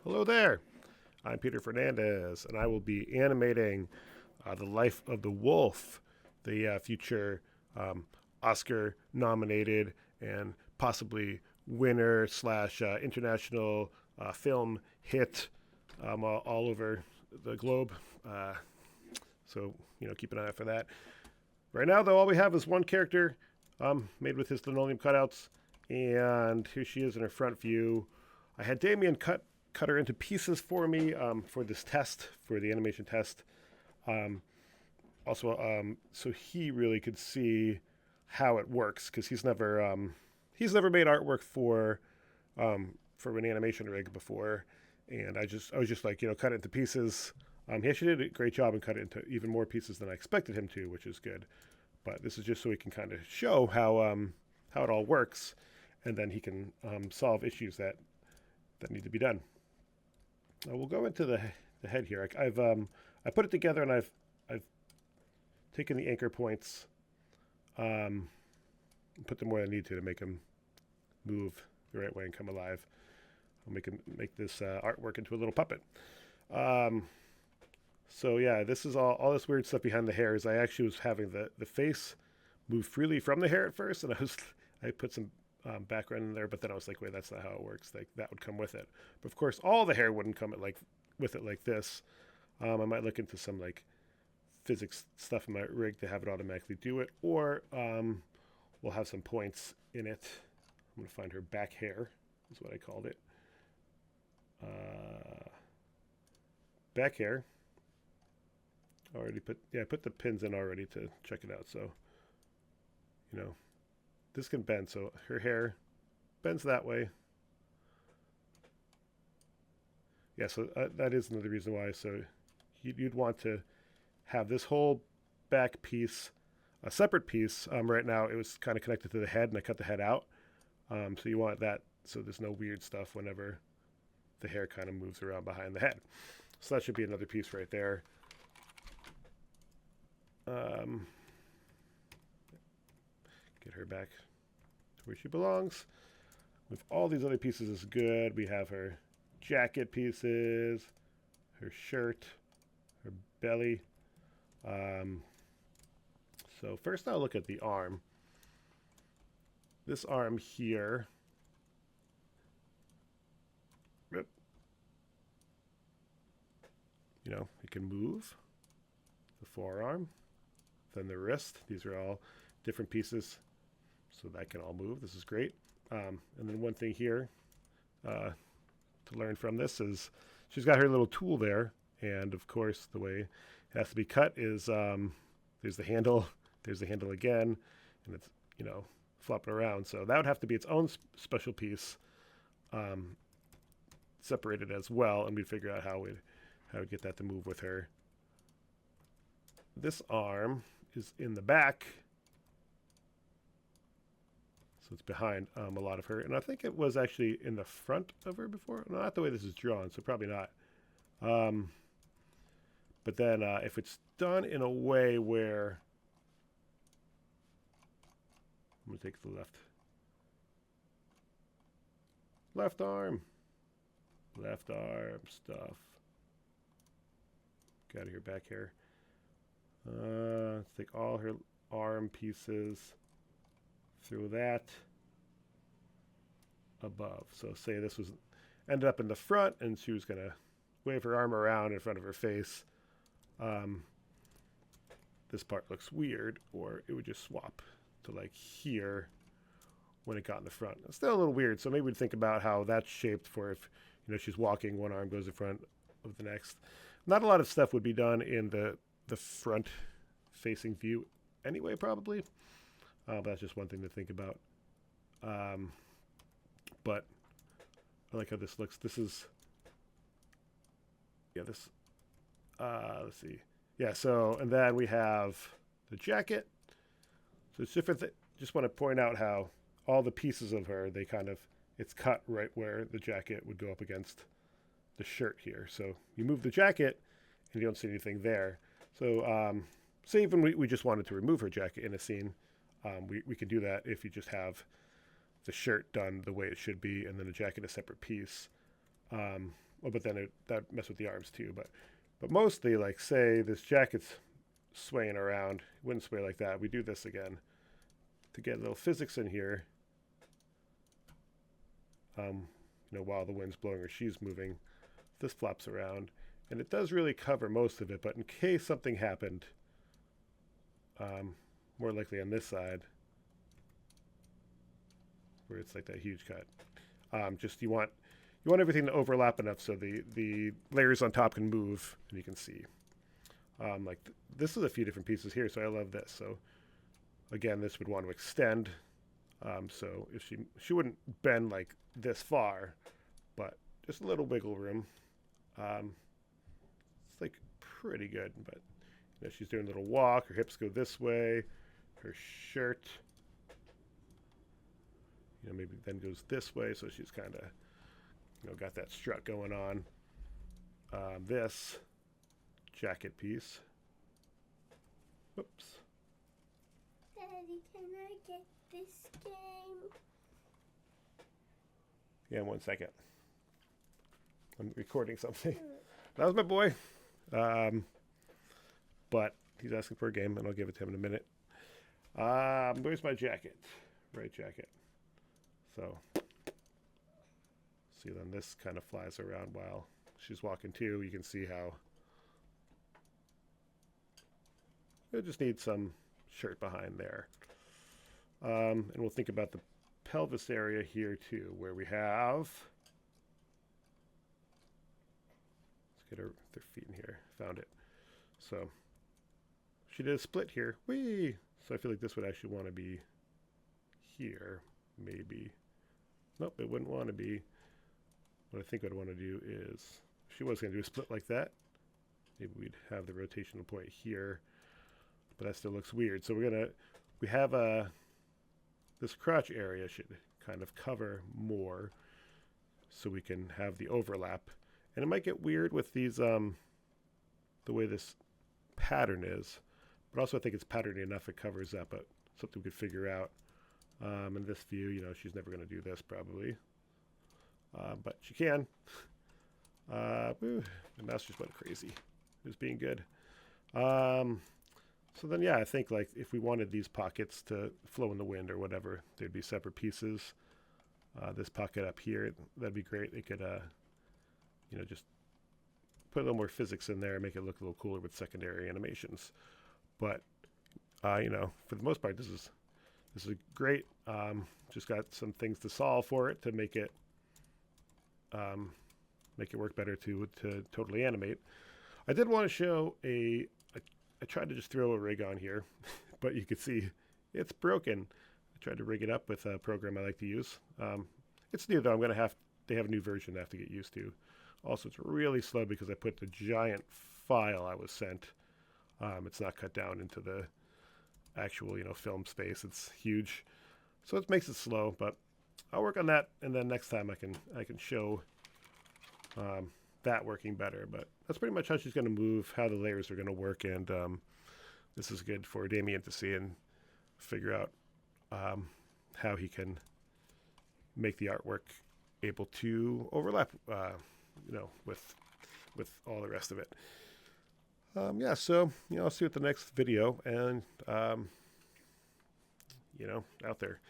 Hello there. I'm Peter Fernandez, and I will be animating The Life of the Wolf, the future Oscar nominated and possibly winner slash international film hit all over the globe. So, keep an eye out for that. Right now, though, all we have is one character made with his linoleum cutouts, and here she is in her front view. I had Damien cut her into pieces for me for this test, for the animation test. So he really could see how it works, because he's never made artwork for an animation rig before, and I was just like, cut it into pieces. He actually did a great job and cut it into even more pieces than I expected him to, which is good. But this is just so he can kind of show how it all works, and then he can solve issues that need to be done. We'll go into the head here. I put it together, and I've taken the anchor points, and put them where I need to make them move the right way and come alive. I'll make this artwork into a little puppet. So yeah, this is all this weird stuff behind the hair. Is I actually was having the face move freely from the hair at first, and I put some background in there, but then I was like, wait, that's not how it works. Like, that would come with it. But of course, all the hair wouldn't come with it like this. I might look into some like physics stuff in my rig to have it automatically do it, or we'll have some points in it. I'm gonna find her back hair is what I called it. Back hair. I put the pins in already to check it out. So, this can bend. So her hair bends that way. Yeah, so that is another reason why. So you'd want to have this whole back piece a separate piece. Right now it was kind of connected to the head, and I cut the head out. So you want that so there's no weird stuff whenever the hair kind of moves around behind the head. So that should be another piece right there. Get her back to where she belongs. With all these other pieces is good. We have her jacket pieces, her shirt, her belly. So first I'll look at the arm. This arm here. It can move. The forearm, then the wrist. These are all different pieces, so that can all move. This is great. And then one thing here to learn from this is she's got her little tool there, and of course the way it has to be cut is there's the handle again, and it's flopping around. So that would have to be its own special piece, separated as well, and we'd figure out how we'd get that to move with her. This arm is in the back, so it's behind a lot of her. And I think it was actually in the front of her before. No, not the way this is drawn, so probably not. But then if it's done in a way where... I'm going to take the left arm stuff. Got her back here. Let's take all her arm pieces through that above. So say this was ended up in the front, and she was going to wave her arm around in front of her face. This part looks weird, or it would just swap to like here when it got in the front. It's still a little weird, so maybe we'd think about how that's shaped for if she's walking, one arm goes in front of the next. Not a lot of stuff would be done in the front facing view anyway, probably. But that's just one thing to think about. But I like how this looks. This is, let's see. Yeah, so, and then we have the jacket. So it's different. Just want to point out how all the pieces of her, it's cut right where the jacket would go up against the shirt here. So you move the jacket and you don't see anything there. So say even we just wanted to remove her jacket in a scene, we could do that if you just have the shirt done the way it should be and then the jacket a separate piece. Well, but then that mess with the arms too. But mostly, like say this jacket's swaying around, it wouldn't sway like that. We do this again to get a little physics in here. While the wind's blowing or she's moving, this flops around, and it does really cover most of it. But in case something happened, more likely on this side, where it's like that huge cut, just you want everything to overlap enough so the layers on top can move and you can see. This is a few different pieces here, so I love this. So again, this would want to extend. So if she wouldn't bend like this far, but just a little wiggle room. It's like pretty good, but she's doing a little walk. Her hips go this way. Her shirt, maybe then goes this way. So she's kind of, got that strut going on. This jacket piece. Whoops. Daddy, can I get this game? Yeah, 1 second. I'm recording something. That was my boy. But he's asking for a game, and I'll give it to him in a minute. Where's my jacket? Right jacket. So, see, then this kind of flies around while she's walking too. You can see how it just needs some shirt behind there. And we'll think about the pelvis area here too, where we have, let's get their feet in here. Found it. So she did a split here. Whee! So I feel like this would actually want to be here, maybe. Nope, it wouldn't want to be. What I think I'd want to do is, if she was going to do a split like that, maybe we'd have the rotational point here, but that still looks weird. So we have this crotch area should kind of cover more so we can have the overlap. And it might get weird with these, the way this pattern is, but also I think it's patterny enough it covers up, but something we could figure out. In this view, she's never going to do this probably, but she can. The mouse just went crazy. It was being good. So then, yeah, I think like if we wanted these pockets to flow in the wind or whatever, they'd be separate pieces. This pocket up here, that'd be great. It could, just put a little more physics in there and make it look a little cooler with secondary animations. But, for the most part, this is great. Just got some things to solve for it to make it work better to totally animate. I did want to show I tried to just throw a rig on here, but you can see it's broken. I tried to rig it up with a program I like to use. It's new though. They have a new version I have to get used to. Also, it's really slow because I put the giant file I was sent. It's not cut down into the actual, film space. It's huge. So it makes it slow, but I'll work on that. And then next time I can show, that working better, but that's pretty much how she's going to move, how the layers are going to work, and this is good for Damien to see and figure out how he can make the artwork able to overlap, with all the rest of it. So I'll see you at the next video, and out there.